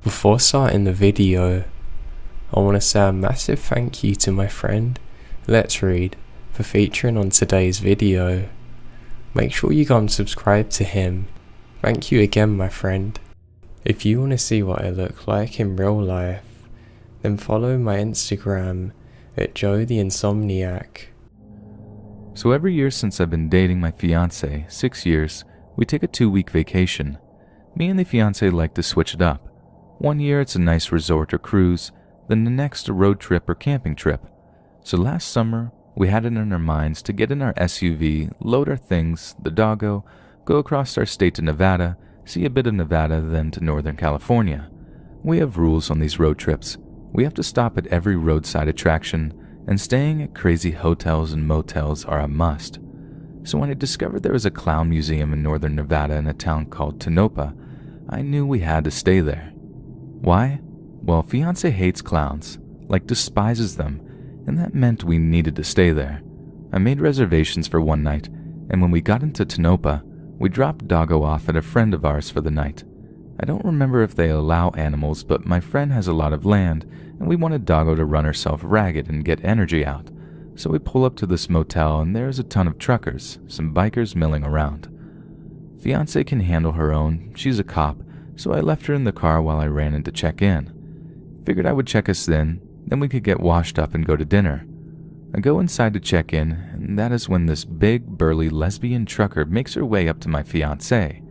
Before starting the video, I want to say a massive thank you to my friend Let's Read for featuring on today's video. Make sure you go and subscribe to him. Thank you again, my friend. If you want to see what I look like in real life, then follow my Instagram at Joe the Insomniak. So every year since I've been dating my fiance, 6 years, we take a 2-week vacation. Me and the fiance like to switch it up. One year it's a nice resort or cruise, then the next a road trip or camping trip. So last summer, we had it in our minds to get in our SUV, load our things, the doggo, go across our state to Nevada, see a bit of Nevada, then to Northern California. We have rules on these road trips. We have to stop at every roadside attraction, and staying at crazy hotels and motels are a must. So when I discovered there was a clown museum in northern Nevada in a town called Tonopah, I knew we had to stay there. Why? Well, fiance hates clowns, like despises them, and that meant we needed to stay there. I made reservations for one night, and when we got into Tonopah, we dropped Doggo off at a friend of ours for the night. I don't remember if they allow animals, but my friend has a lot of land, and we wanted Doggo to run herself ragged and get energy out. So we pull up to this motel, and there's a ton of truckers, some bikers milling around. Fiance can handle her own, she's a cop, so I left her in the car while I ran in to check in. Figured I would check us then we could get washed up and go to dinner. I go inside to check in, and that is when this big, burly lesbian trucker makes her way up to my fiance.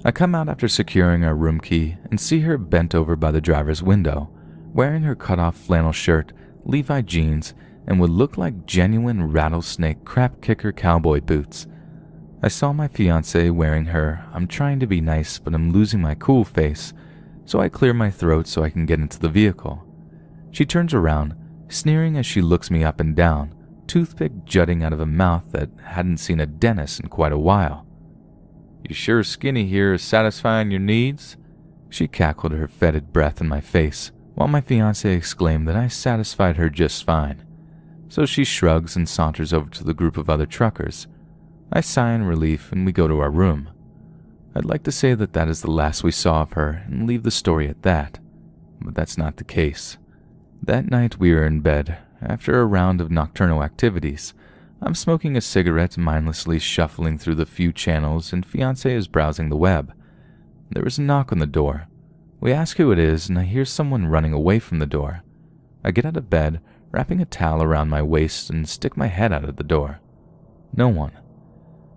I come out after securing our room key and see her bent over by the driver's window, wearing her cut-off flannel shirt, Levi jeans, and would look like genuine rattlesnake crap-kicker cowboy boots. I saw my fiance wearing her. I'm trying to be nice, but I'm losing my cool face, so I clear my throat so I can get into the vehicle. She turns around, sneering as she looks me up and down, toothpick jutting out of a mouth that hadn't seen a dentist in quite a while. "You sure skinny here is satisfying your needs?" She cackled her fetid breath in my face, while my fiancé exclaimed that I satisfied her just fine. So she shrugs and saunters over to the group of other truckers. I sigh in relief and we go to our room. I'd like to say that that is the last we saw of her and leave the story at that, but that's not the case. That night we are in bed, after a round of nocturnal activities. I'm smoking a cigarette, mindlessly shuffling through the few channels, and fiancé is browsing the web. There is a knock on the door. We ask who it is, and I hear someone running away from the door. I get out of bed, wrapping a towel around my waist, and stick my head out of the door. No one.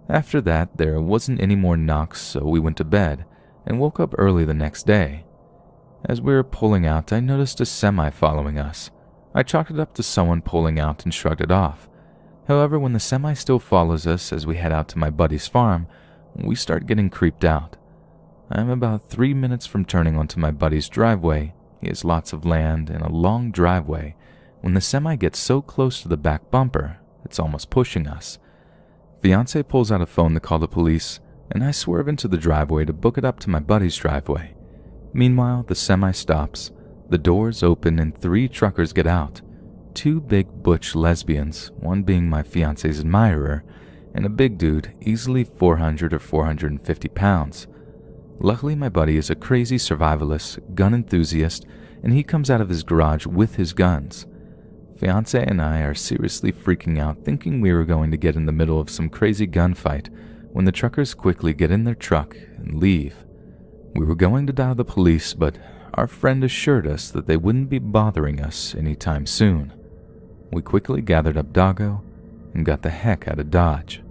After that, there wasn't any more knocks, so we went to bed, and woke up early the next day. As we were pulling out, I noticed a semi following us. I chalked it up to someone pulling out and shrugged it off. However, when the semi still follows us as we head out to my buddy's farm, we start getting creeped out. I am about 3 minutes from turning onto my buddy's driveway. He has lots of land and a long driveway. When the semi gets so close to the back bumper, it's almost pushing us. Fiance pulls out a phone to call the police, and I swerve into the driveway to book it up to my buddy's driveway. Meanwhile, the semi stops, the doors open, and 3 truckers get out. 2 big butch lesbians, one being my fiance's admirer, and a big dude, easily 400 or 450 pounds. Luckily, my buddy is a crazy survivalist, gun enthusiast, and he comes out of his garage with his guns. Fiance and I are seriously freaking out, thinking we were going to get in the middle of some crazy gunfight, when the truckers quickly get in their truck and leave. We were going to dial the police, but our friend assured us that they wouldn't be bothering us anytime soon. We quickly gathered up Doggo and got the heck out of Dodge.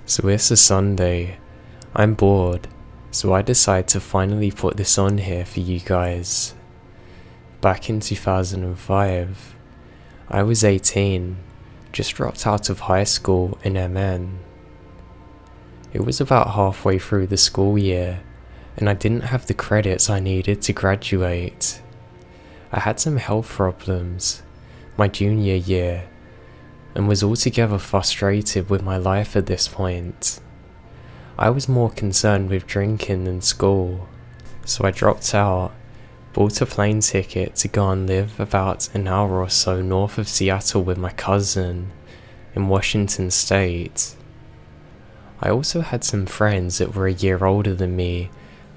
So it's a Sunday. I'm bored, so I decide to finally put this on here for you guys. Back in 2005, I was 18, just dropped out of high school in MN. It was about halfway through the school year, and I didn't have the credits I needed to graduate. I had some health problems my junior year, and was altogether frustrated with my life at this point. I was more concerned with drinking than school, so I dropped out, bought a plane ticket to go and live about an hour or so north of Seattle with my cousin, in Washington State. I also had some friends that were a year older than me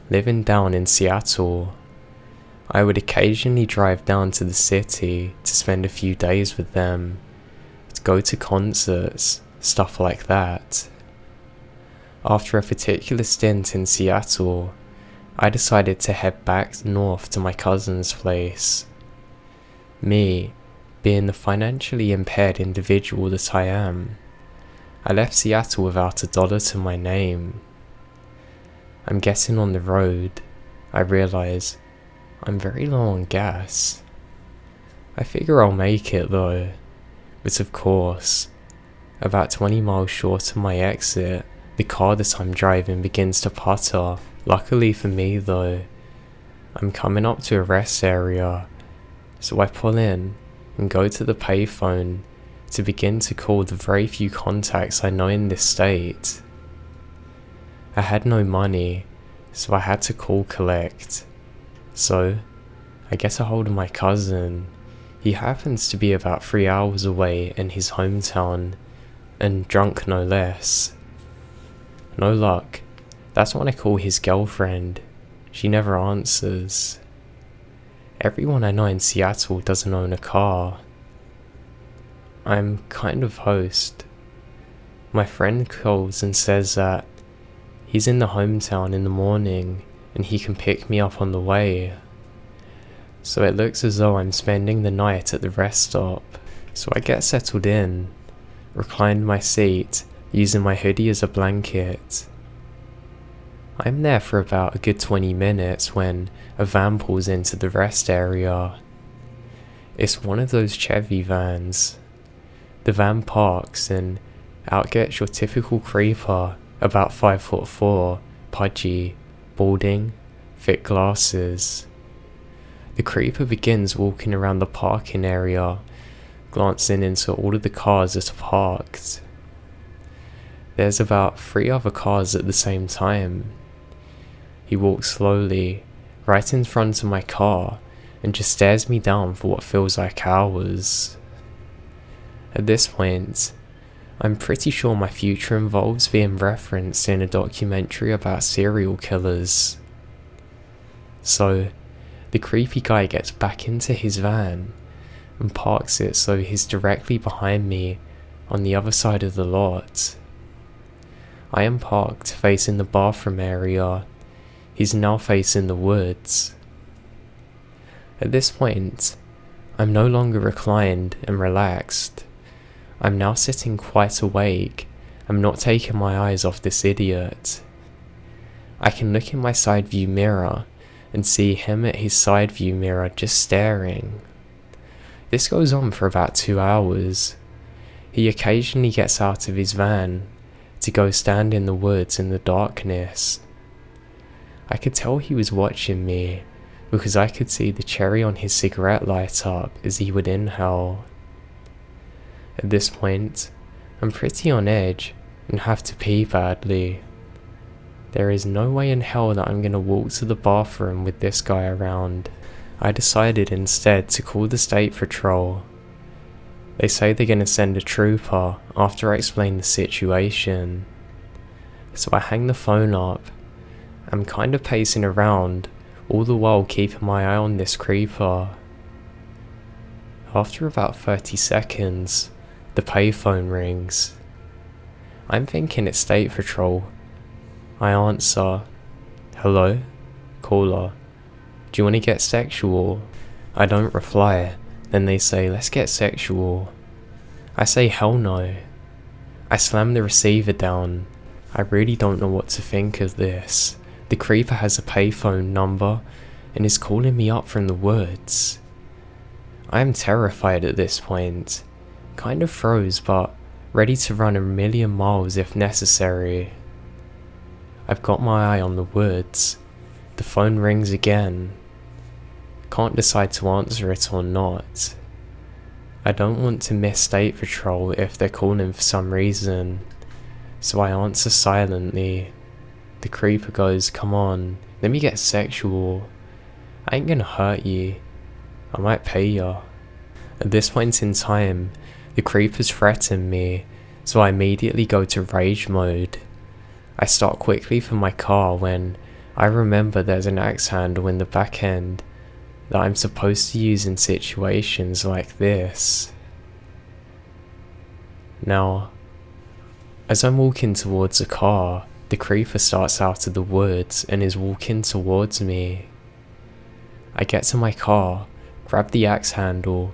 living down in Seattle. I would occasionally drive down to the city to spend a few days with them, to go to concerts, stuff like that. After a particular stint in Seattle, I decided to head back north to my cousin's place. Me, being the financially impaired individual that I am, I left Seattle without $1 to my name. I'm getting on the road. I realise I'm very low on gas. I figure I'll make it though, but of course, about 20 miles short of my exit, the car that I'm driving begins to putter. Luckily for me though, I'm coming up to a rest area, so I pull in and go to the payphone to begin to call the very few contacts I know in this state. I had no money, so I had to call collect. So, I get a hold of my cousin. He happens to be about 3 hours away in his hometown, and drunk no less. No luck. That's when I call his girlfriend. She never answers. Everyone I know in Seattle doesn't own a car. I'm kind of host. My friend calls and says that he's in the hometown in the morning and he can pick me up on the way. So it looks as though I'm spending the night at the rest stop. So I get settled in, recline my seat, using my hoodie as a blanket. I'm there for about a good 20 minutes when a van pulls into the rest area. It's one of those Chevy vans. The van parks and out gets your typical creeper, about 5'4", pudgy, balding, thick glasses. The creeper begins walking around the parking area, glancing into all of the cars that are parked. There's about 3 other cars at the same time. He walks slowly, right in front of my car, and just stares me down for what feels like hours. At this point, I'm pretty sure my future involves being referenced in a documentary about serial killers. So, the creepy guy gets back into his van and parks it so he's directly behind me on the other side of the lot. I am parked facing the bathroom area. He's now facing the woods. At this point, I'm no longer reclined and relaxed. I'm now sitting quite awake. I'm not taking my eyes off this idiot. I can look in my side view mirror and see him at his side view mirror just staring. This goes on for about 2 hours. He occasionally gets out of his van to go stand in the woods in the darkness. I could tell he was watching me because I could see the cherry on his cigarette light up as he would inhale. At this point, I'm pretty on edge and have to pee badly. There is no way in hell that I'm gonna walk to the bathroom with this guy around. I decided instead to call the state patrol. They say they're gonna send a trooper after I explain the situation. So I hang the phone up. I'm kind of pacing around, all the while keeping my eye on this creeper. After about 30 seconds, the payphone rings. I'm thinking it's State Patrol. I answer. Hello? Caller. Do you want to get sexual? I don't reply. Then they say, let's get sexual. I say hell no. I slam the receiver down. I really don't know what to think of this. The creeper has a payphone number and is calling me up from the woods. I am terrified at this point. Kind of froze, but ready to run 1,000,000 miles if necessary. I've got my eye on the woods. The phone rings again. Can't decide to answer it or not. I don't want to miss State Patrol if they're calling for some reason, so I answer silently. The creeper goes, come on, let me get sexual. I ain't gonna hurt you. I might pay ya. At this point in time, The creepers threaten me, so I immediately go to rage mode. I start quickly for my car when I remember there's an axe handle in the back end that I'm supposed to use in situations like this. Now, as I'm walking towards the car, the creeper starts out of the woods and is walking towards me. I get to my car, grab the axe handle,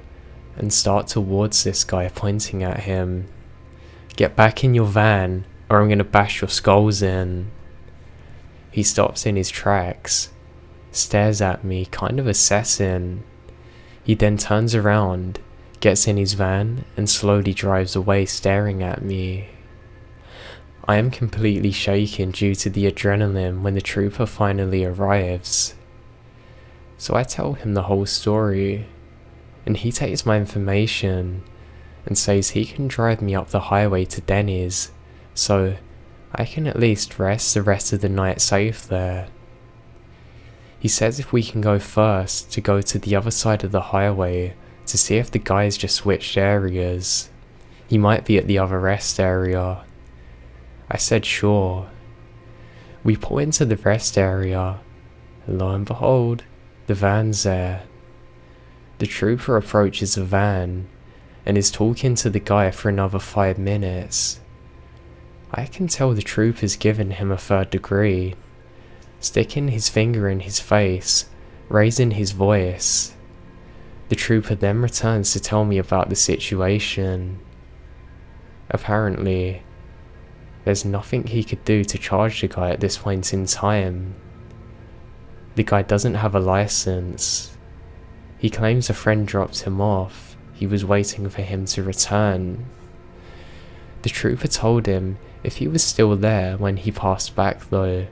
and start towards this guy, pointing at him. "Get back in your van, or I'm gonna bash your skulls in." He stops in his tracks, stares at me, kind of assessing. He then turns around, gets in his van, and slowly drives away, staring at me. I am completely shaken due to the adrenaline when the trooper finally arrives. So I tell him the whole story, and he takes my information and says he can drive me up the highway to Denny's, so I can at least rest the rest of the night safe there. He says if we can go first to go to the other side of the highway to see if the guys just switched areas. He might be at the other rest area. I said sure. We pull into the rest area, and lo and behold, the van's there. The trooper approaches the van and is talking to the guy for another 5 minutes. I can tell the trooper's given him a 3rd degree, sticking his finger in his face, raising his voice. The trooper then returns to tell me about the situation. Apparently, there's nothing he could do to charge the guy at this point in time. The guy doesn't have a license. He claims a friend dropped him off. He was waiting for him to return. The trooper told him if he was still there when he passed back though,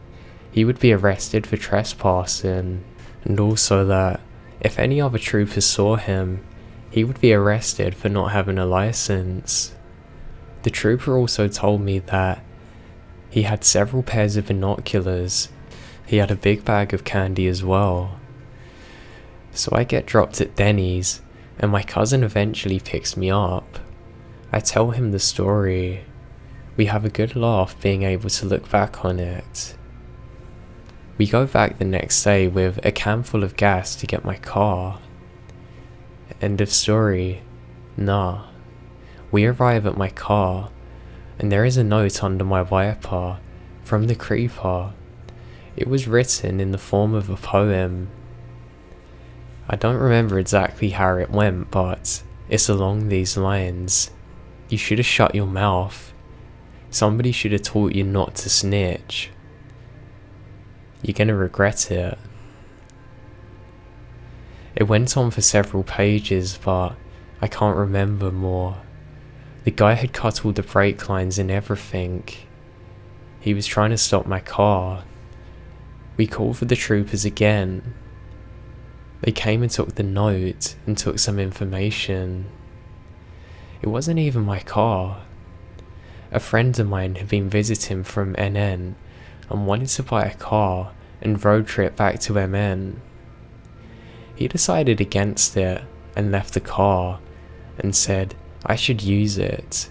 he would be arrested for trespassing, and also that if any other troopers saw him, he would be arrested for not having a license. The trooper also told me that he had several pairs of binoculars. He had a big bag of candy as well. So I get dropped at Denny's, and my cousin eventually picks me up. I tell him the story. We have a good laugh being able to look back on it. We go back the next day with a can full of gas to get my car. End of story. Nah. We arrive at my car, and there is a note under my wiper from the creeper. It was written in the form of a poem. I don't remember exactly how it went, but it's along these lines. You should have shut your mouth. Somebody should have taught you not to snitch. You're gonna regret it. It went on for several pages, but I can't remember more. The guy had cut all the brake lines and everything. He was trying to stop my car. We called for the troopers again. They came and took the note and took some information. It wasn't even my car. A friend of mine had been visiting from NN and wanted to buy a car and road trip back to MN. He decided against it and left the car and said I should use it.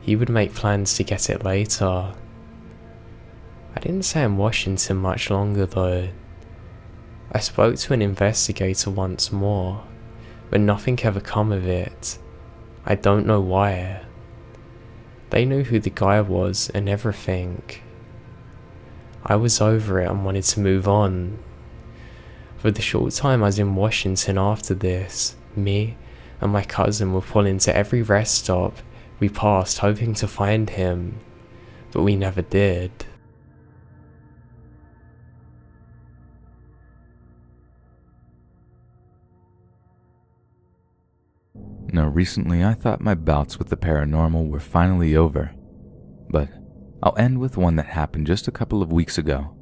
He would make plans to get it later. I didn't stay in Washington much longer though. I spoke to an investigator once more, but nothing ever come of it. I don't know why. They knew who the guy was and everything. I was over it and wanted to move on. For the short time I was in Washington after this, me and my cousin were pulling to every rest stop we passed hoping to find him, but we never did. Now recently I thought my bouts with the paranormal were finally over, but I'll end with one that happened just a couple of weeks ago.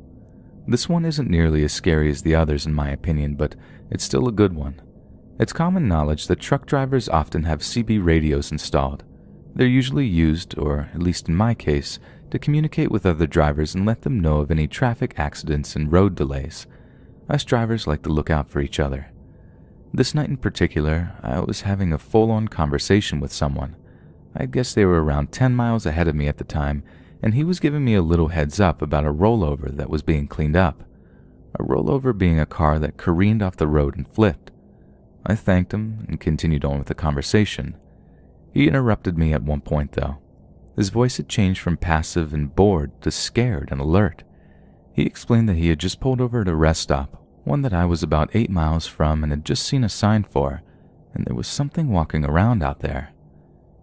This one isn't nearly as scary as the others in my opinion, but it's still a good one. It's common knowledge that truck drivers often have CB radios installed. They're usually used, or at least in my case, to communicate with other drivers and let them know of any traffic accidents and road delays. Us drivers like to look out for each other. This night in particular, I was having a full-on conversation with someone. I guess they were around 10 miles ahead of me at the time, and he was giving me a little heads up about a rollover that was being cleaned up. A rollover being a car that careened off the road and flipped. I thanked him and continued on with the conversation. He interrupted me at one point though. His voice had changed from passive and bored to scared and alert. He explained that he had just pulled over at a rest stop, one that I was about 8 miles from and had just seen a sign for, and there was something walking around out there.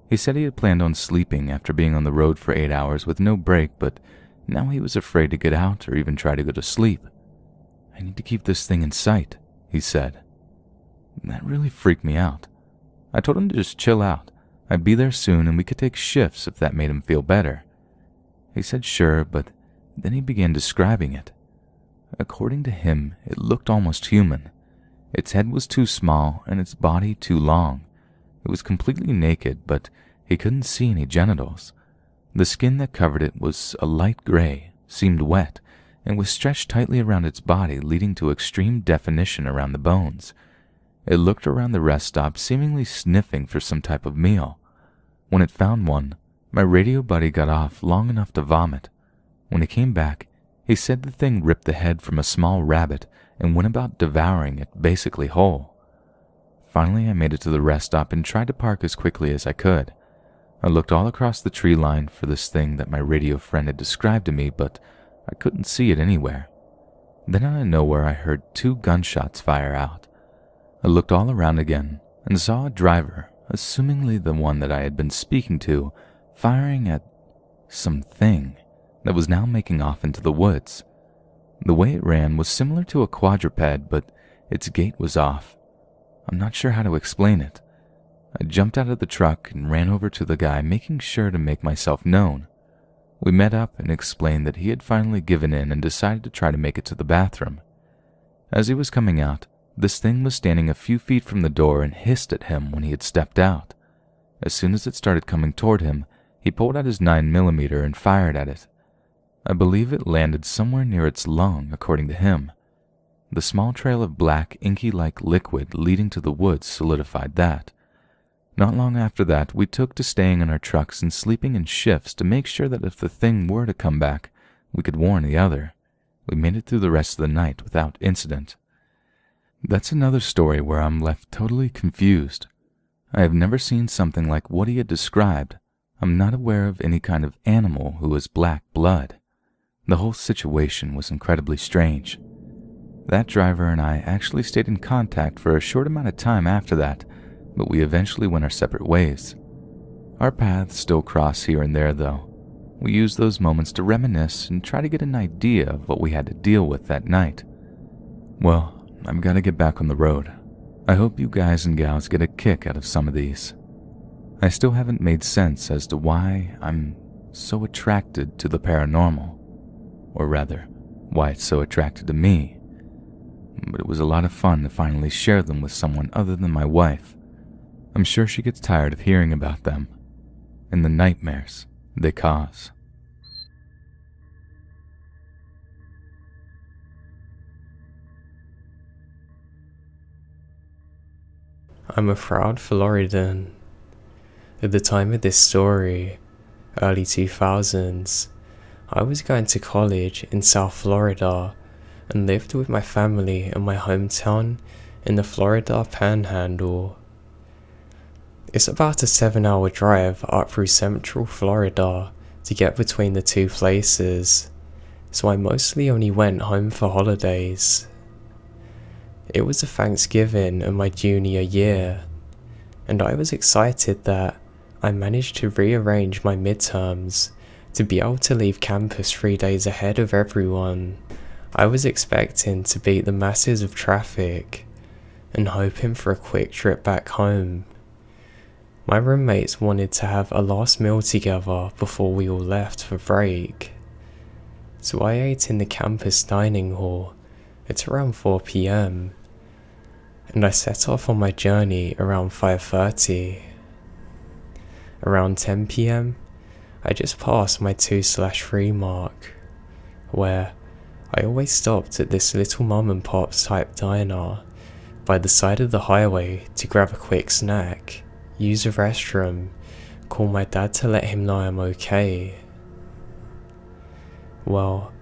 He said he had planned on sleeping after being on the road for 8 hours with no break, but now he was afraid to get out or even try to go to sleep. "I need to keep this thing in sight," he said. That really freaked me out. I told him to just chill out. I'd be there soon and we could take shifts if that made him feel better. He said sure, but then he began describing it. According to him, it looked almost human. Its head was too small and its body too long. It was completely naked, but he couldn't see any genitals. The skin that covered it was a light gray, seemed wet, and was stretched tightly around its body, leading to extreme definition around the bones. It looked around the rest stop, seemingly sniffing for some type of meal. When it found one, my radio buddy got off long enough to vomit. When he came back, he said the thing ripped the head from a small rabbit and went about devouring it basically whole. Finally, I made it to the rest stop and tried to park as quickly as I could. I looked all across the tree line for this thing that my radio friend had described to me, but I couldn't see it anywhere. Then out of nowhere, I heard 2 gunshots fire out. I looked all around again and saw a driver, assumingly the one that I had been speaking to, firing at something that was now making off into the woods. The way it ran was similar to a quadruped, but its gait was off. I'm not sure how to explain it. I jumped out of the truck and ran over to the guy, making sure to make myself known. We met up and explained that he had finally given in and decided to try to make it to the bathroom. As he was coming out, this thing was standing a few feet from the door and hissed at him when he had stepped out. As soon as it started coming toward him, he pulled out his 9mm and fired at it. I believe it landed somewhere near its lung, according to him. The small trail of black, inky-like liquid leading to the woods solidified that. Not long after that, we took to staying in our trucks and sleeping in shifts to make sure that if the thing were to come back, we could warn the other. We made it through the rest of the night without incident. That's another story where I'm left totally confused. I have never seen something like what he had described. I'm not aware of any kind of animal who has black blood. The whole situation was incredibly strange. That driver and I actually stayed in contact for a short amount of time after that, but we eventually went our separate ways. Our paths still cross here and there, though. We use those moments to reminisce and try to get an idea of what we had to deal with that night. Well, I've got to get back on the road. I hope you guys and gals get a kick out of some of these. I still haven't made sense as to why I'm so attracted to the paranormal. Or rather, why it's so attracted to me. But it was a lot of fun to finally share them with someone other than my wife. I'm sure she gets tired of hearing about them and the nightmares they cause. I'm a proud Floridan. At the time of this story, early 2000s, I was going to college in South Florida and lived with my family in my hometown in the Florida Panhandle. It's about a 7-hour drive up through central Florida to get between the two places, so I mostly only went home for holidays. It was a Thanksgiving in my junior year, and I was excited that I managed to rearrange my midterms to be able to leave campus 3 days ahead of everyone. I was expecting to beat the masses of traffic and hoping for a quick trip back home. My roommates wanted to have a last meal together before we all left for break, so I ate in the campus dining hall at around 4 PM, and I set off on my journey around 5:30. Around 10 PM, I just passed my 2/3 mark, where I always stopped at this little mum and pop type diner by the side of the highway to grab a quick snack, use a restroom, call my dad to let him know I'm okay. Well,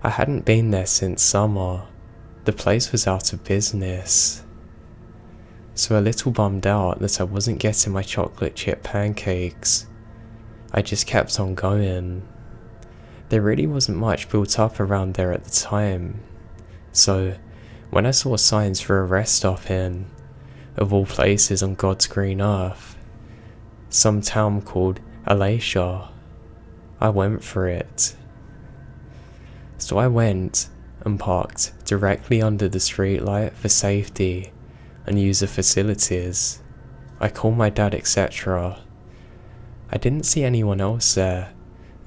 I hadn't been there since summer. The place was out of business. So a little bummed out that I wasn't getting my chocolate chip pancakes, I just kept on going. There really wasn't much built up around there at the time. So when I saw signs for a rest stop in, of all places on God's green earth, some town called Alasia, I went for it. So I went and parked directly under the streetlight for safety and used the facilities. I called my dad, etc. I didn't see anyone else there,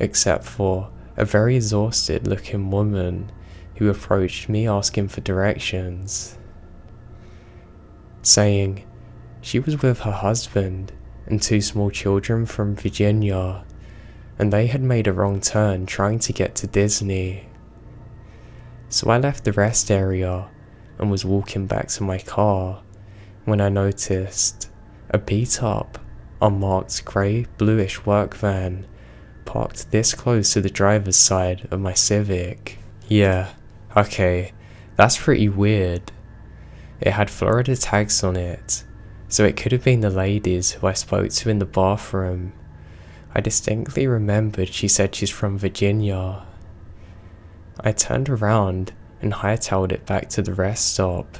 except for a very exhausted looking woman who approached me asking for directions, saying she was with her husband and 2 small children from Virginia, and they had made a wrong turn trying to get to Disney. So I left the rest area and was walking back to my car when I noticed a beat up, unmarked grey bluish work van parked this close to the driver's side of my Civic. Yeah, okay, that's pretty weird. It had Florida tags on it, so it could have been the ladies who I spoke to in the bathroom. I distinctly remembered she said she's from Virginia. I turned around and hightailed it back to the rest stop,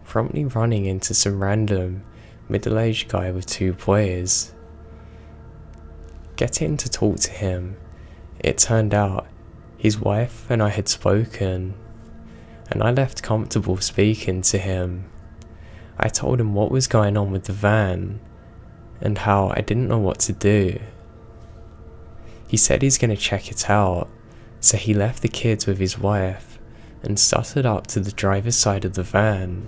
promptly running into some random middle-aged guy with 2 boys. Getting to talk to him, it turned out his wife and I had spoken, and I left comfortable speaking to him. I told him what was going on with the van and how I didn't know what to do. He said he's going to check it out, so he left the kids with his wife and started up to the driver's side of the van.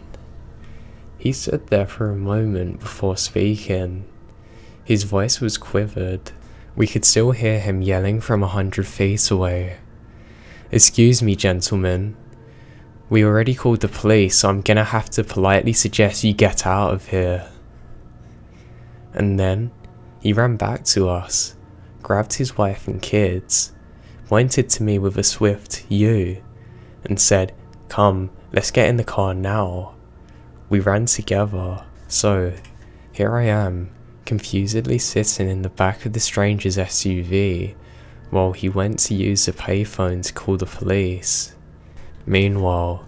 He stood there for a moment before speaking. His voice was quivered. We could still hear him yelling from 100 feet away. "Excuse me, gentlemen. We already called the police, so I'm gonna have to politely suggest you get out of here." And then he ran back to us, grabbed his wife and kids, pointed to me with a swift "you," and said, "Come, let's get in the car now." We ran together. So, here I am, confusedly sitting in the back of the stranger's SUV, while he went to use the payphone to call the police. Meanwhile,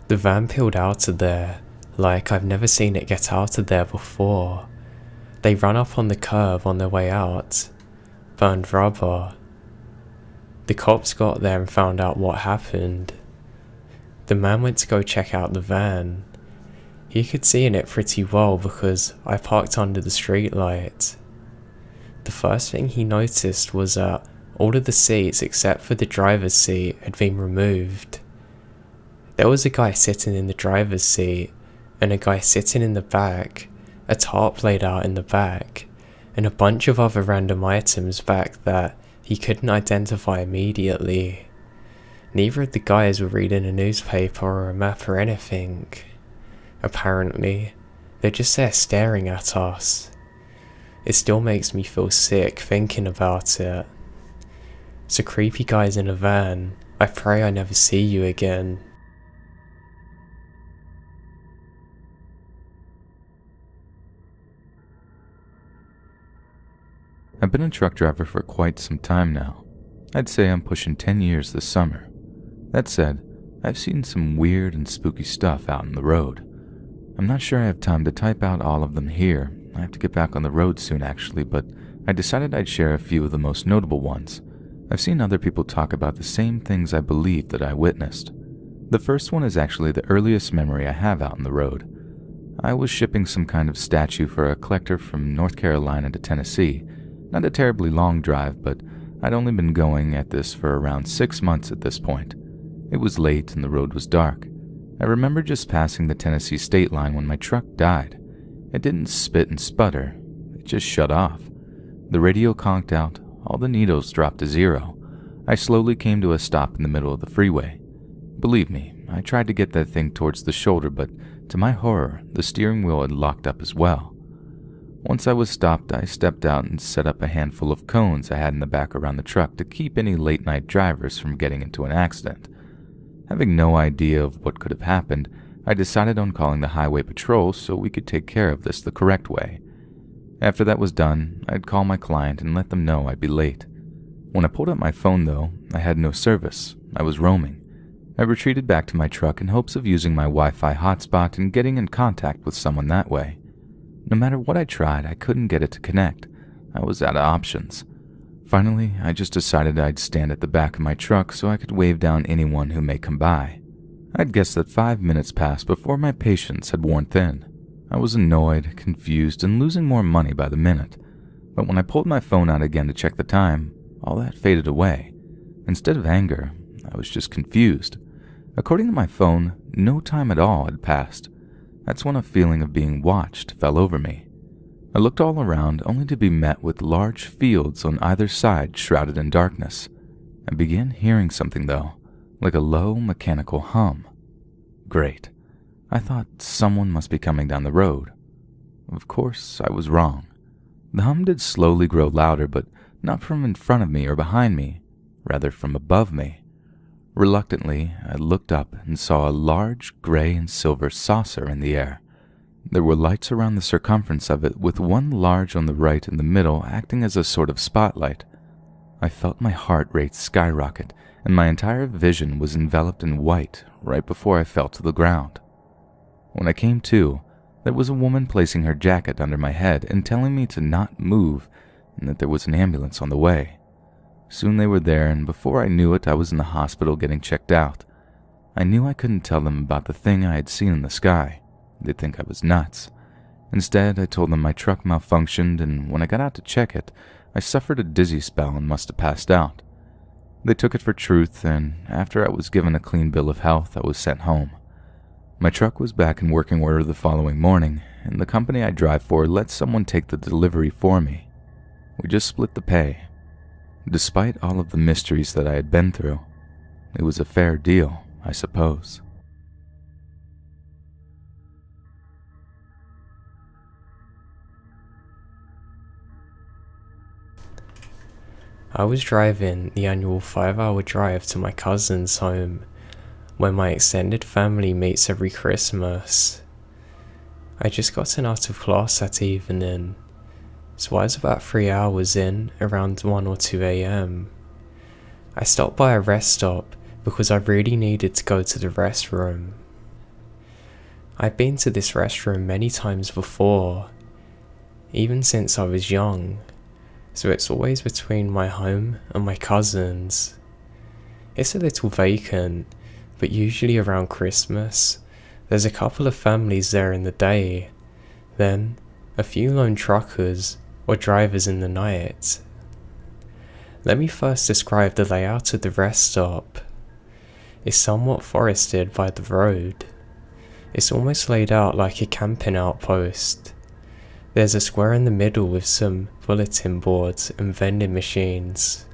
the van peeled out of there like I've never seen it get out of there before. They ran up on the curb on their way out, burned rubber. The cops got there and found out what happened. The man went to go check out the van. He could see in it pretty well because I parked under the streetlight. The first thing he noticed was that all of the seats except for the driver's seat had been removed. There was a guy sitting in the driver's seat and a guy sitting in the back, a tarp laid out in the back, and a bunch of other random items back that he couldn't identify immediately. Neither of the guys were reading a newspaper or a map or anything. Apparently, they're just there staring at us. It still makes me feel sick thinking about it. So creepy guys in a van, I pray I never see you again. I've been a truck driver for quite some time now. I'd say I'm pushing 10 years this summer. That said, I've seen some weird and spooky stuff out on the road. I'm not sure I have time to type out all of them here. I have to get back on the road soon actually, but I decided I'd share a few of the most notable ones. I've seen other people talk about the same things I believe that I witnessed. The first one is actually the earliest memory I have out on the road. I was shipping some kind of statue for a collector from North Carolina to Tennessee. Not a terribly long drive, but I'd only been going at this for around 6 months at this point. It was late and the road was dark. I remember just passing the Tennessee state line when my truck died. It didn't spit and sputter, it just shut off. The radio conked out, all the needles dropped to 0. I slowly came to a stop in the middle of the freeway. Believe me, I tried to get that thing towards the shoulder, but To my horror, the steering wheel had locked up as well. Once I was stopped, I stepped out and set up a handful of cones I had in the back around the truck to keep any late-night drivers from getting into an accident. Having no idea of what could have happened, I decided on calling the highway patrol so we could take care of this the correct way. After that was done, I'd call my client and let them know I'd be late. When I pulled out my phone, though, I had no service. I was roaming. I retreated back to my truck in hopes of using my Wi-Fi hotspot and getting in contact with someone that way. No matter what I tried, I couldn't get it to connect. I was out of options. Finally, I just decided I'd stand at the back of my truck so I could wave down anyone who may come by. I'd guessed that 5 minutes passed before my patience had worn thin. I was annoyed, confused, and losing more money by the minute. But when I pulled my phone out again to check the time, all that faded away. Instead of anger, I was just confused. According to my phone, no time at all had passed. That's when a feeling of being watched fell over me. I looked all around only to be met with large fields on either side shrouded in darkness. I began hearing something though, like a low mechanical hum. Great. I thought someone must be coming down the road. Of course, I was wrong. The hum did slowly grow louder, but not from in front of me or behind me, rather from above me. Reluctantly, I looked up and saw a large gray and silver saucer in the air. There were lights around the circumference of it, with one large on the right in the middle acting as a sort of spotlight. I felt my heart rate skyrocket, and my entire vision was enveloped in white right before I fell to the ground. When I came to, there was a woman placing her jacket under my head and telling me to not move and that there was an ambulance on the way. Soon they were there, and before I knew it, I was in the hospital getting checked out. I knew I couldn't tell them about the thing I had seen in the sky. They'd think I was nuts. Instead, I told them my truck malfunctioned, and when I got out to check it, I suffered a dizzy spell and must have passed out. They took it for truth, and after I was given a clean bill of health, I was sent home. My truck was back in working order the following morning, and the company I drive for let someone take the delivery for me. We just split the pay. Despite all of the mysteries that I had been through, it was a fair deal, I suppose. I was driving the annual 5-hour drive to my cousin's home, where my extended family meets every Christmas. I just gotten out of class that evening, so I was about 3 hours in, around 1 or 2 a.m. I stopped by a rest stop because I really needed to go to the restroom. I've been to this restroom many times before, even since I was young, so it's always between my home and my cousin's. It's a little vacant, but usually around Christmas, there's a couple of families there in the day, then a few lone truckers or drivers in the night. Let me first describe the layout of the rest stop. It's somewhat forested by the road. It's almost laid out like a camping outpost. There's a square in the middle with some bulletin boards and vending machines.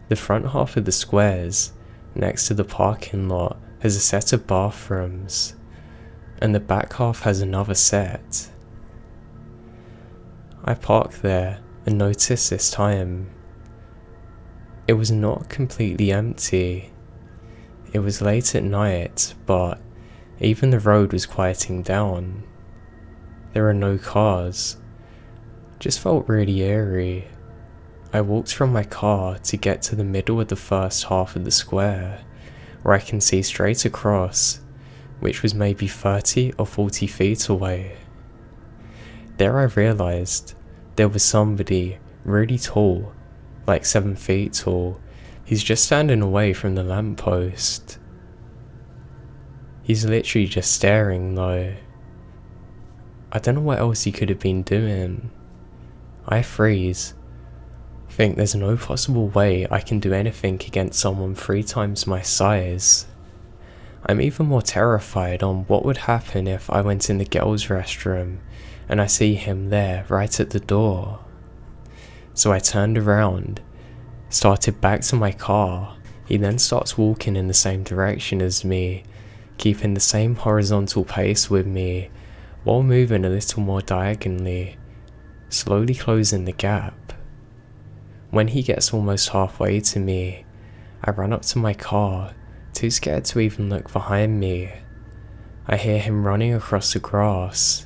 The front half of the squares, next to the parking lot, has a set of bathrooms, and the back half has another set. I parked there and noticed this time. It was not completely empty. It was late at night, but even the road was quieting down. There are no cars. Just felt really eerie. I walked from my car to get to the middle of the first half of the square, where I can see straight across, which was maybe 30 or 40 feet away. There I realized there was somebody really tall, like 7 feet tall. He's just standing away from the lamppost. He's literally just staring though. I don't know what else he could have been doing. I freeze. Think there's no possible way I can do anything against someone 3 times my size. I'm even more terrified on what would happen if I went in the girls' restroom and I see him there right at the door. So I turned around, started back to my car. He then starts walking in the same direction as me, keeping the same horizontal pace with me while moving a little more diagonally, slowly closing the gap. When he gets almost halfway to me, I run up to my car, too scared to even look behind me. I hear him running across the grass.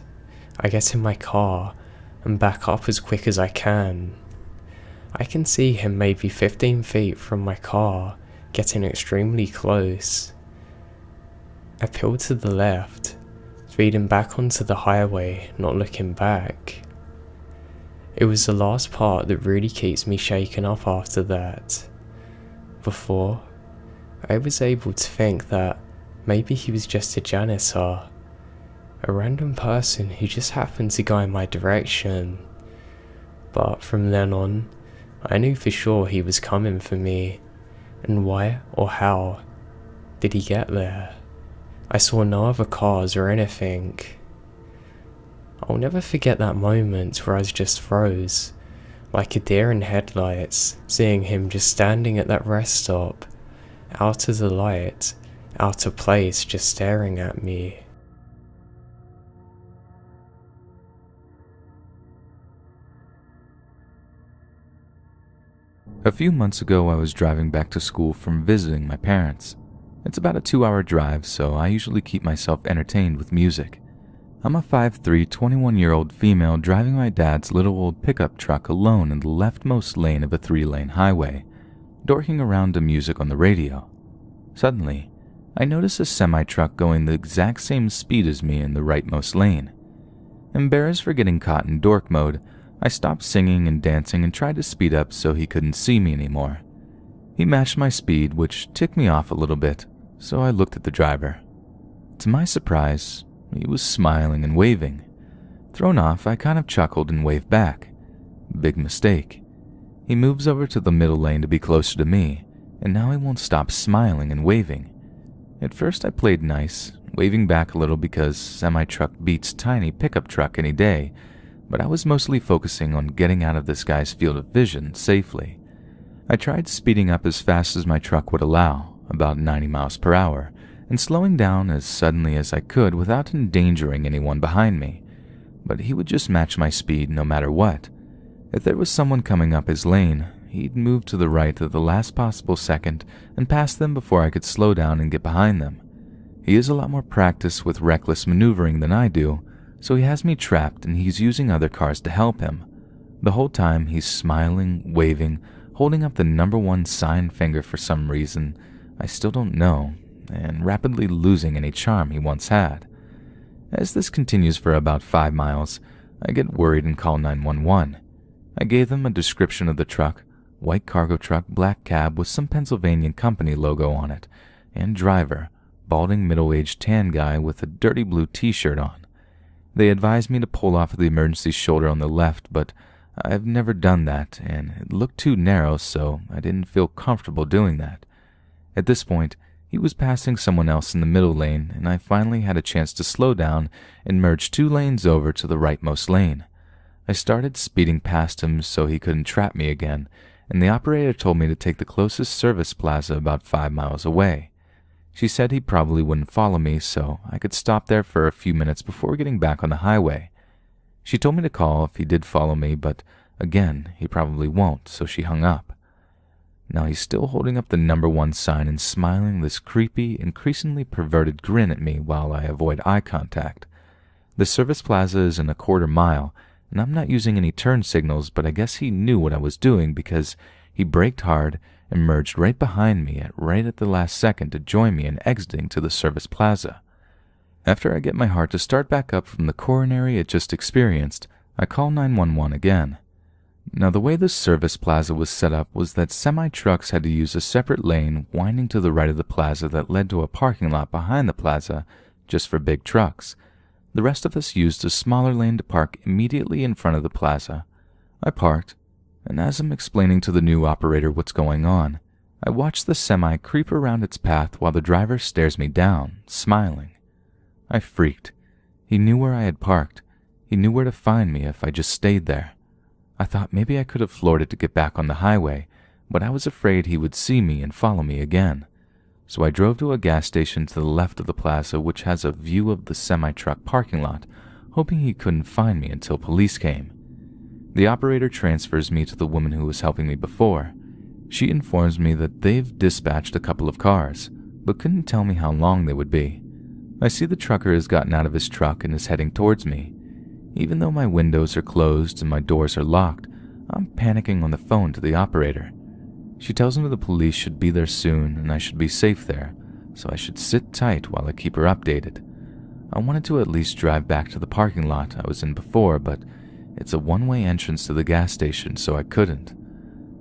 I get in my car and back up as quick as I can. I can see him maybe 15 feet from my car, getting extremely close. I peel to the left, speeding back onto the highway, not looking back. It was the last part that really keeps me shaken up after that. Before, I was able to think that maybe he was just a janitor, a random person who just happened to go in my direction. But from then on, I knew for sure he was coming for me, and why or how did he get there? I saw no other cars or anything. I'll never forget that moment where I just froze, like a deer in headlights, seeing him just standing at that rest stop, out of the light, out of place, just staring at me. A few months ago, I was driving back to school from visiting my parents. It's about a 2-hour drive, so I usually keep myself entertained with music. I'm a 5'3", 21-year-old female driving my dad's little old pickup truck alone in the leftmost lane of a 3-lane highway, dorking around to music on the radio. Suddenly, I notice a semi-truck going the exact same speed as me in the rightmost lane. Embarrassed for getting caught in dork mode, I stopped singing and dancing and tried to speed up so he couldn't see me anymore. He matched my speed, which ticked me off a little bit, so I looked at the driver. To my surprise, he was smiling and waving. Thrown off, I kind of chuckled and waved back. Big mistake. He moves over to the middle lane to be closer to me, and now he won't stop smiling and waving. At first I played nice, waving back a little because semi-truck beats tiny pickup truck any day, but I was mostly focusing on getting out of this guy's field of vision safely. I tried speeding up as fast as my truck would allow, about 90 miles per hour, and slowing down as suddenly as I could without endangering anyone behind me, but he would just match my speed no matter what. If there was someone coming up his lane, he'd move to the right at the last possible second and pass them before I could slow down and get behind them. He has a lot more practice with reckless maneuvering than I do, so he has me trapped and he's using other cars to help him. The whole time he's smiling, waving, holding up the number 1 sign finger for some reason I still don't know, and rapidly losing any charm he once had. As this continues for about 5 miles, I get worried and call 911. I gave them a description of the truck, white cargo truck, black cab with some Pennsylvania company logo on it, and driver, balding middle-aged tan guy with a dirty blue t-shirt on. They advised me to pull off the emergency shoulder on the left, but I've never done that, and it looked too narrow, so I didn't feel comfortable doing that. At this point, he was passing someone else in the middle lane, and I finally had a chance to slow down and merge 2 lanes over to the rightmost lane. I started speeding past him so he couldn't trap me again, and the operator told me to take the closest service plaza about 5 miles away. She said he probably wouldn't follow me, so I could stop there for a few minutes before getting back on the highway. She told me to call if he did follow me, but again, he probably won't, so she hung up. Now he's still holding up the number 1 sign and smiling this creepy, increasingly perverted grin at me while I avoid eye contact. The service plaza is in a 1/4 mile, and I'm not using any turn signals, but I guess he knew what I was doing because he braked hard and merged right behind me right at the last second to join me in exiting to the service plaza. After I get my heart to start back up from the coronary it just experienced, I call 911 again. Now the way the service plaza was set up was that semi-trucks had to use a separate lane winding to the right of the plaza that led to a parking lot behind the plaza just for big trucks. The rest of us used a smaller lane to park immediately in front of the plaza. I parked, and as I'm explaining to the new operator what's going on, I watch the semi creep around its path while the driver stares me down, smiling. I freaked. He knew where I had parked. He knew where to find me if I just stayed there. I thought maybe I could have floored it to get back on the highway, but I was afraid he would see me and follow me again. So I drove to a gas station to the left of the plaza, which has a view of the semi-truck parking lot, hoping he couldn't find me until police came. The operator transfers me to the woman who was helping me before. She informs me that they've dispatched a couple of cars, but couldn't tell me how long they would be. I see the trucker has gotten out of his truck and is heading towards me. Even though my windows are closed and my doors are locked, I'm panicking on the phone to the operator. She tells me the police should be there soon and I should be safe there, so I should sit tight while I keep her updated. I wanted to at least drive back to the parking lot I was in before, but it's a one-way entrance to the gas station, so I couldn't.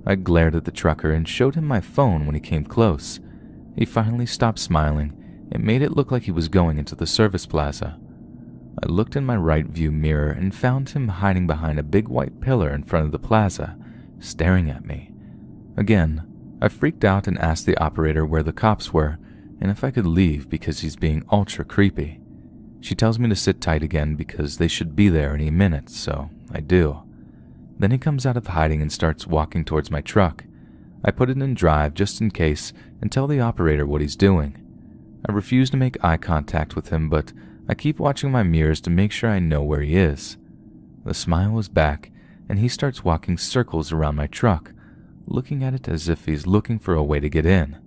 I glared at the trucker and showed him my phone when he came close. He finally stopped smiling and made it look like he was going into the service plaza. I looked in my right view mirror and found him hiding behind a big white pillar in front of the plaza, staring at me. Again, I freaked out and asked the operator where the cops were and if I could leave because he's being ultra creepy. She tells me to sit tight again because they should be there any minute, so I do. Then he comes out of hiding and starts walking towards my truck. I put it in drive just in case and tell the operator what he's doing. I refuse to make eye contact with him, but I keep watching my mirrors to make sure I know where he is. The smile is back, and he starts walking circles around my truck, looking at it as if he's looking for a way to get in.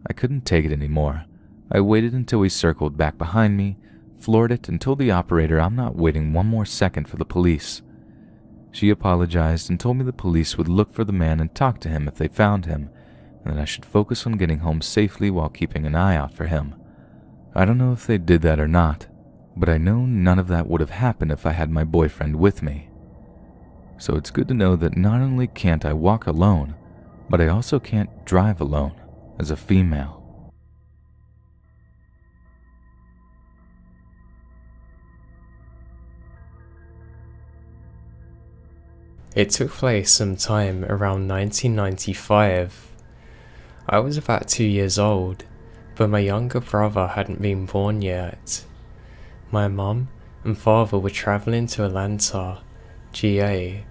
I couldn't take it anymore. I waited until he circled back behind me, floored it, and told the operator I'm not waiting one more second for the police. She apologized and told me the police would look for the man and talk to him if they found him, and that I should focus on getting home safely while keeping an eye out for him. I don't know if they did that or not, but I know none of that would have happened if I had my boyfriend with me. So it's good to know that not only can't I walk alone, but I also can't drive alone as a female. It took place sometime around 1995. I was about 2 years old, but my younger brother hadn't been born yet. My mum and father were travelling to Atlanta, GA,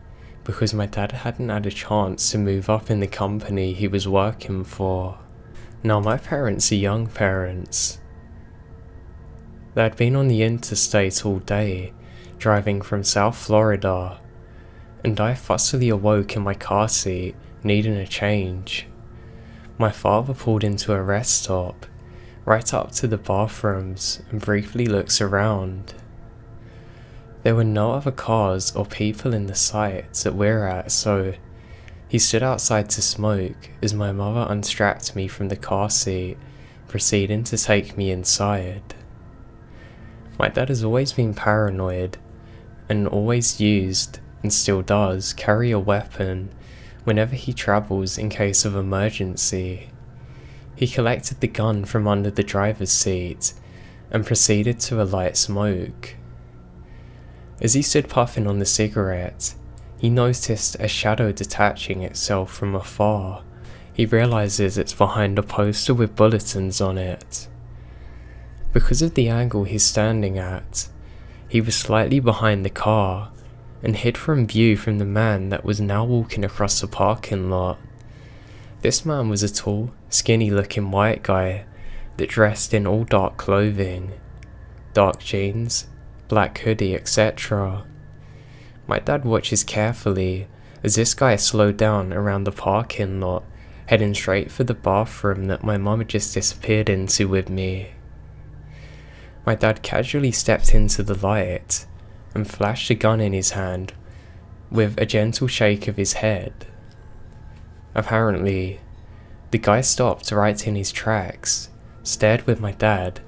because my dad hadn't had a chance to move up in the company he was working for. Now my parents are young parents. They had been on the interstate all day, driving from South Florida, and I fussily awoke in my car seat, needing a change. My father pulled into a rest stop, right up to the bathrooms, and briefly looks around. There were no other cars or people in the site that we're at, so he stood outside to smoke as my mother unstrapped me from the car seat, proceeding to take me inside. My dad has always been paranoid, and always used, and still does, carry a weapon whenever he travels in case of emergency. He collected the gun from under the driver's seat and proceeded to alight smoke. As he stood puffing on the cigarette, he noticed a shadow detaching itself from afar. He realizes it's behind a poster with bulletins on it. Because of the angle he's standing at, he was slightly behind the car and hid from view from the man that was now walking across the parking lot. This man was a tall, skinny-looking white guy that dressed in all dark clothing, dark jeans, black hoodie, etc. My dad watches carefully as this guy slowed down around the parking lot, heading straight for the bathroom that my mum had just disappeared into with me. My dad casually stepped into the light and flashed a gun in his hand with a gentle shake of his head. Apparently, the guy stopped right in his tracks, stared with my dad.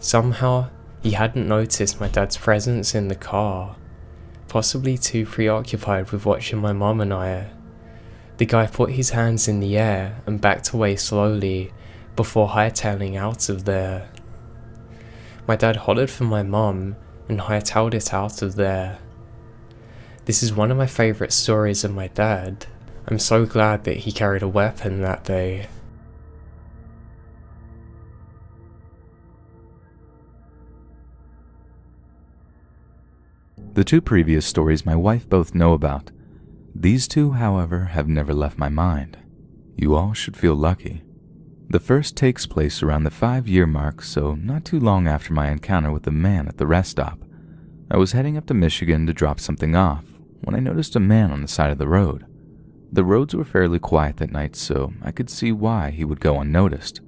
Somehow, he hadn't noticed my dad's presence in the car, possibly too preoccupied with watching my mum and I. The guy put his hands in the air and backed away slowly before hightailing out of there. My dad hollered for my mum and hightailed it out of there. This is one of my favourite stories of my dad. I'm so glad that he carried a weapon that day. The two previous stories my wife both know about. These two, however, have never left my mind. You all should feel lucky. The first takes place around the 5-year mark, so not too long after my encounter with the man at the rest stop. I was heading up to Michigan to drop something off when I noticed a man on the side of the road. The roads were fairly quiet that night, so I could see why he would go unnoticed.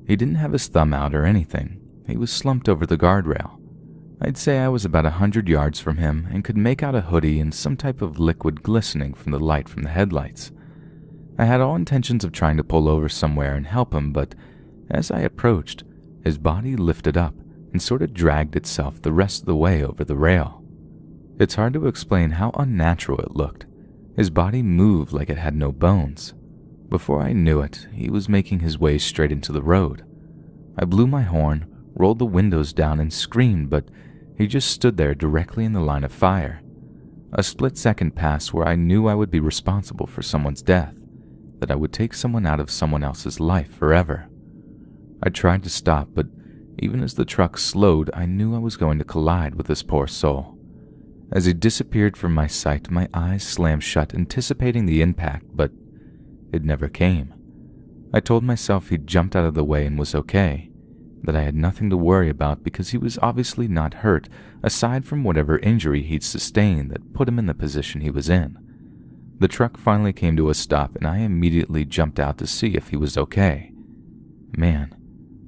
He didn't have his thumb out or anything. He was slumped over the guardrail. I'd say I was about 100 yards from him and could make out a hoodie and some type of liquid glistening from the light from the headlights. I had all intentions of trying to pull over somewhere and help him, but as I approached, his body lifted up and sort of dragged itself the rest of the way over the rail. It's hard to explain how unnatural it looked. His body moved like it had no bones. Before I knew it, he was making his way straight into the road. I blew my horn, rolled the windows down, and screamed, but he just stood there directly in the line of fire. A split second passed where I knew I would be responsible for someone's death, that I would take someone out of someone else's life forever. I tried to stop, but even as the truck slowed, I knew I was going to collide with this poor soul. As he disappeared from my sight, my eyes slammed shut, anticipating the impact, but it never came. I told myself he'd jumped out of the way and was okay, that I had nothing to worry about because he was obviously not hurt, aside from whatever injury he'd sustained that put him in the position he was in. The truck finally came to a stop, and I immediately jumped out to see if he was okay. Man,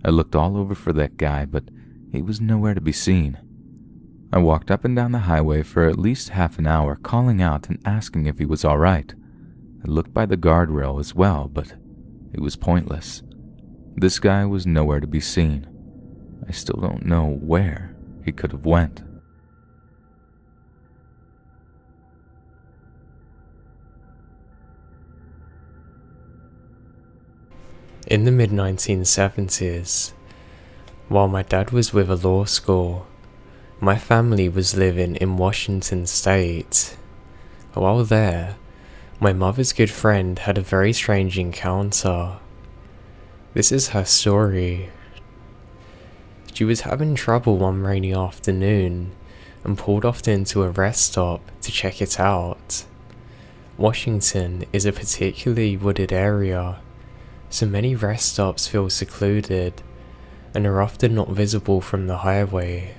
I looked all over for that guy, but he was nowhere to be seen. I walked up and down the highway for at least half an hour, calling out and asking if he was all right. I looked by the guardrail as well, but it was pointless. This guy was nowhere to be seen. I still don't know where he could have went. In the mid-1970s, while my dad was with a law school, my family was living in Washington State. While there, my mother's good friend had a very strange encounter. This is her story. She was having trouble one rainy afternoon and pulled off into a rest stop to check it out. Washington is a particularly wooded area, so many rest stops feel secluded and are often not visible from the highway.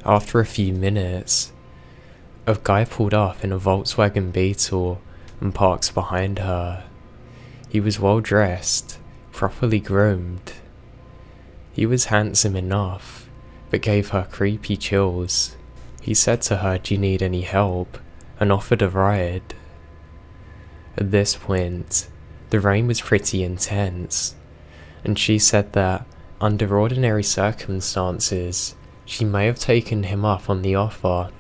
After a few minutes, a guy pulled up in a Volkswagen Beetle and parks behind her. He was well dressed, properly groomed. He was handsome enough, but gave her creepy chills. He said to her, "Do you need any help?" and offered a ride. At this point, the rain was pretty intense, and she said that, under ordinary circumstances, she may have taken him up on the offer,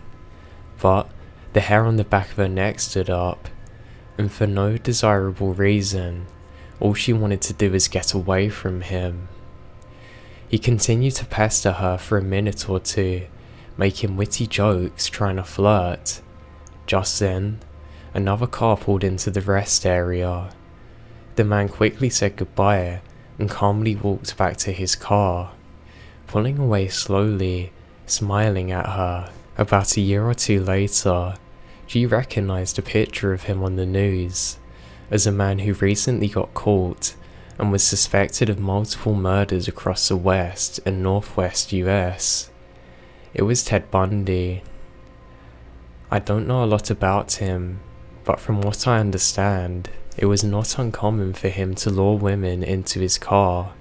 but the hair on the back of her neck stood up, and for no desirable reason, all she wanted to do was get away from him. He continued to pester her for a minute or two, making witty jokes, trying to flirt. Just then, another car pulled into the rest area. The man quickly said goodbye and calmly walked back to his car, pulling away slowly, smiling at her. About a year or two later, she recognized a picture of him on the news as a man who recently got caught and was suspected of multiple murders across the West and Northwest US. It was Ted Bundy. I don't know a lot about him, but from what I understand, it was not uncommon for him to lure women into his car